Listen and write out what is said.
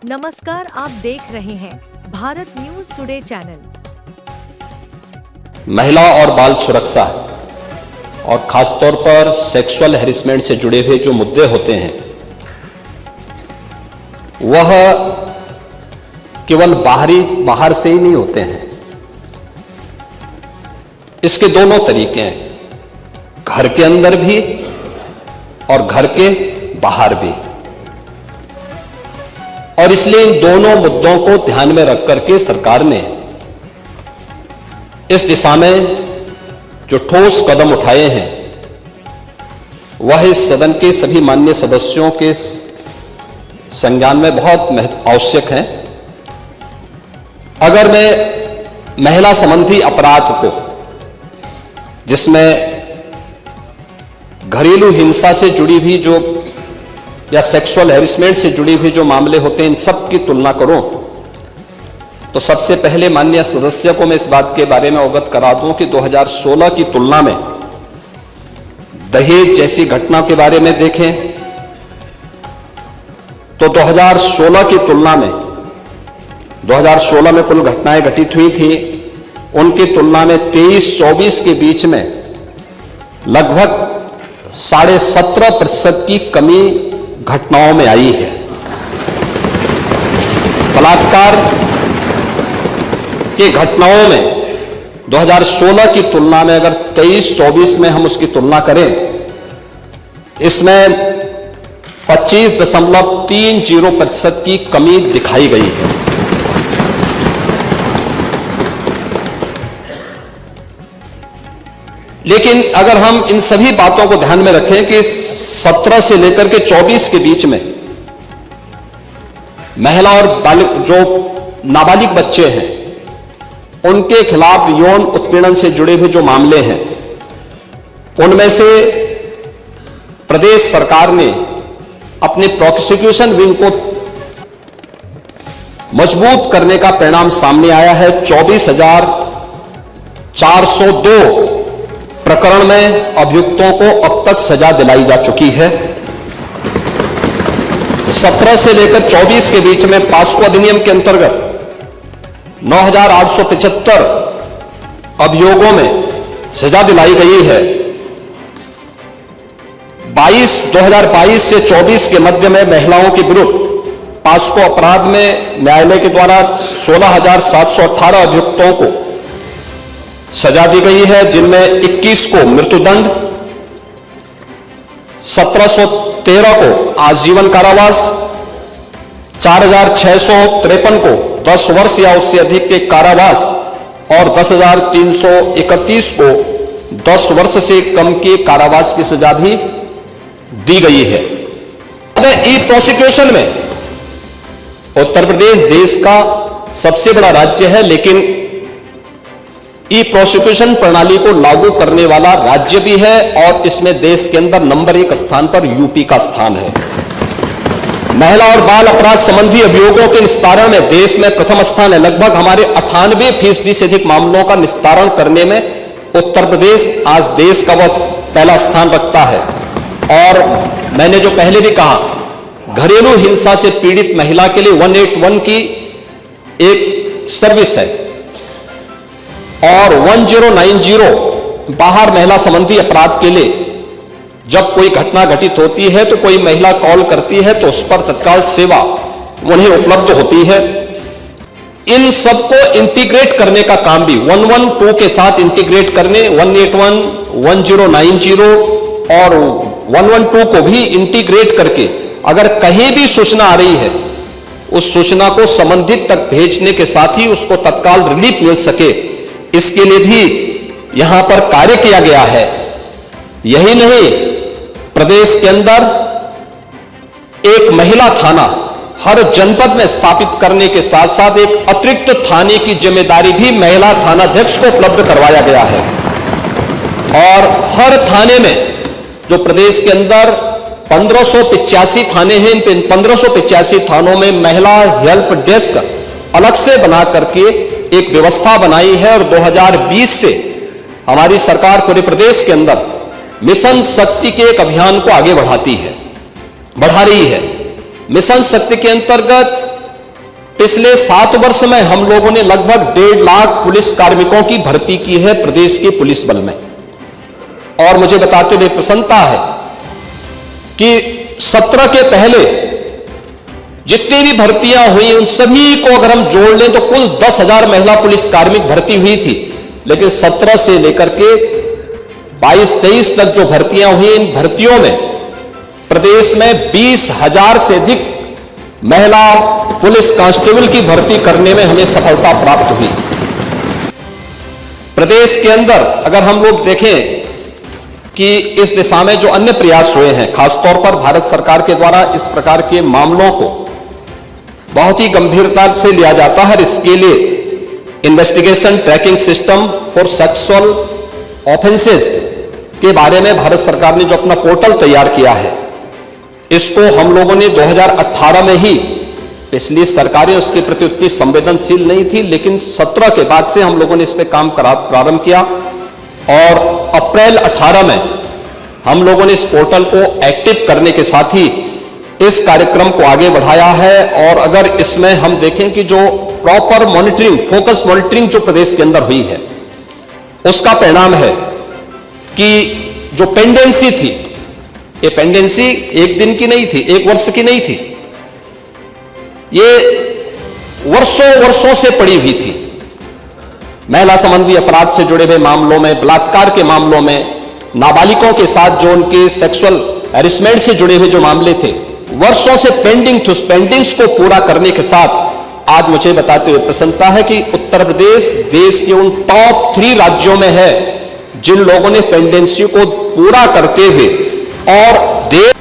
नमस्कार, आप देख रहे हैं भारत न्यूज टुडे चैनल। महिला और बाल सुरक्षा और खासतौर पर सेक्सुअल हैरेसमेंट से जुड़े हुए जो मुद्दे होते हैं वह केवल बाहर से ही नहीं होते हैं। इसके दोनों तरीके हैं, घर के अंदर भी और घर के बाहर भी। और इसलिए इन दोनों मुद्दों को ध्यान में रख करके सरकार ने इस दिशा में जो ठोस कदम उठाए हैं वह इस सदन के सभी माननीय सदस्यों के संज्ञान में बहुत आवश्यक हैं। अगर मैं महिला संबंधी अपराध को, जिसमें घरेलू हिंसा से जुड़ी हुई जो या सेक्सुअल हैरेसमेंट से जुड़ी हुई जो मामले होते हैं, इन सब की तुलना करूं तो सबसे पहले माननीय सदस्य को मैं इस बात के बारे में अवगत करा दूं कि 2016 की तुलना में दहेज जैसी घटना के बारे में देखें तो 2016 की तुलना में 2016 में कुल घटनाएं घटित हुई थी, उनकी तुलना में 23-24 के बीच में लगभग 17.5% की कमी घटनाओं में आई है। बलात्कार की घटनाओं में 2016 की तुलना में अगर 23-24 में हम उसकी तुलना करें, इसमें 25.30% की कमी दिखाई गई है। लेकिन अगर हम इन सभी बातों को ध्यान में रखें कि 17 से लेकर के 24 के बीच में महिला और बालिग जो नाबालिग बच्चे हैं उनके खिलाफ यौन उत्पीड़न से जुड़े हुए जो मामले हैं, उनमें से प्रदेश सरकार ने अपने प्रोसिक्यूशन विंग को मजबूत करने का परिणाम सामने आया है। 24,402 प्रकरण में अभियुक्तों को अब तक सजा दिलाई जा चुकी है। 17 से लेकर 24 के बीच में पास्को अधिनियम के अंतर्गत 9,875 अभियोगों में सजा दिलाई गई है। 2022 से 24 के मध्य में महिलाओं के विरुद्ध पास्को अपराध में न्यायालय के द्वारा 16,718 अभियुक्तों को सजा दी गई है, जिनमें 21 को मृत्युदंड, 1713 को आजीवन कारावास, 4,653 को 10 वर्ष या उससे अधिक के कारावास और 10,331 को 10 वर्ष से कम के कारावास की सजा भी दी गई है। ई प्रोसिक्यूशन में उत्तर प्रदेश देश का सबसे बड़ा राज्य है, लेकिन ई प्रोसिक्यूशन प्रणाली को लागू करने वाला राज्य भी है और इसमें देश के अंदर नंबर 1 स्थान पर यूपी का स्थान है। महिला और बाल अपराध संबंधी अभियोगों के निस्तारण में देश में प्रथम स्थान है। लगभग हमारे 98% से अधिक मामलों का निस्तारण करने में उत्तर प्रदेश आज देश का वह पहला स्थान रखता है। और मैंने जो पहले भी कहा, घरेलू हिंसा से पीड़ित महिला के लिए 181 की एक सर्विस है और 1090 बाहर महिला संबंधी अपराध के लिए जब कोई घटना घटित होती है तो कोई महिला कॉल करती है तो उस पर तत्काल सेवा उन्हें उपलब्ध होती है। इन सबको इंटीग्रेट करने का काम भी 112 के साथ इंटीग्रेट करने, 181, 1090 और 112 को भी इंटीग्रेट करके अगर कहीं भी सूचना आ रही है उस सूचना को संबंधित तक भेजने के साथ ही उसको तत्काल रिलीफ मिल सके, इसके लिए भी यहां पर कार्य किया गया है। यही नहीं, प्रदेश के अंदर एक महिला थाना हर जनपद में स्थापित करने के साथ साथ एक अतिरिक्त थाने की जिम्मेदारी भी महिला थानाध्यक्ष को उपलब्ध करवाया गया है। और हर थाने में जो प्रदेश के अंदर 1585 थाने हैं, इन 1585 थानों में महिला हेल्प डेस्क अलग से बना करके एक व्यवस्था बनाई है। और 2020 से हमारी सरकार पूरे प्रदेश के अंदर मिशन शक्ति के एक अभियान को आगे बढ़ा रही है। मिशन शक्ति के अंतर्गत पिछले 7 वर्ष में हम लोगों ने लगभग 1.5 लाख पुलिस कार्मिकों की भर्ती की है प्रदेश के पुलिस बल में। और मुझे बताते हुए प्रसन्नता है कि 17 के पहले जितनी भी भर्तियां हुई उन सभी को अगर हम जोड़ लें तो कुल 10,000 महिला पुलिस कार्मिक भर्ती हुई थी। लेकिन 17 से लेकर के 22-23 तक जो भर्तियां हुई, इन भर्तियों में प्रदेश में 20,000 से अधिक महिला पुलिस कांस्टेबल की भर्ती करने में हमें सफलता प्राप्त हुई। प्रदेश के अंदर अगर हम लोग देखें कि इस दिशा में जो अन्य प्रयास हुए हैं, खासतौर पर भारत सरकार के द्वारा इस प्रकार के मामलों को बहुत ही गंभीरता से लिया जाता है। इसके लिए investigation tracking system for sexual offences के बारे में भारत सरकार ने जो अपना पोर्टल तैयार किया है, इसको हम लोगों ने 2018 में ही, पिछली सरकारें उसके प्रति उतनी संवेदनशील नहीं थी, लेकिन 17 के बाद से हम लोगों ने इस पर काम प्रारंभ किया और अप्रैल 18 में हम लोगों ने इस पोर्टल को एक्टिव करने के साथ ही इस कार्यक्रम को आगे बढ़ाया है। और अगर इसमें हम देखें कि जो प्रॉपर मॉनिटरिंग, फोकस मॉनिटरिंग जो प्रदेश के अंदर हुई है, उसका परिणाम है कि जो पेंडेंसी थी, ये पेंडेंसी एक दिन की नहीं थी, एक वर्ष की नहीं थी, ये वर्षों वर्षों से पड़ी हुई थी। महिला संबंधी अपराध से जुड़े हुए मामलों में, बलात्कार के मामलों में, नाबालिगों के साथ जो उनके सेक्सुअल हैरेसमेंट से जुड़े हुए जो मामले थे, वर्षों से पेंडिंग थे। उस पेंडिंग्स को पूरा करने के साथ आज मुझे बताते हुए प्रसन्नता है कि उत्तर प्रदेश देश के उन टॉप 3 राज्यों में है जिन लोगों ने पेंडेंसी को पूरा करते हुए और देश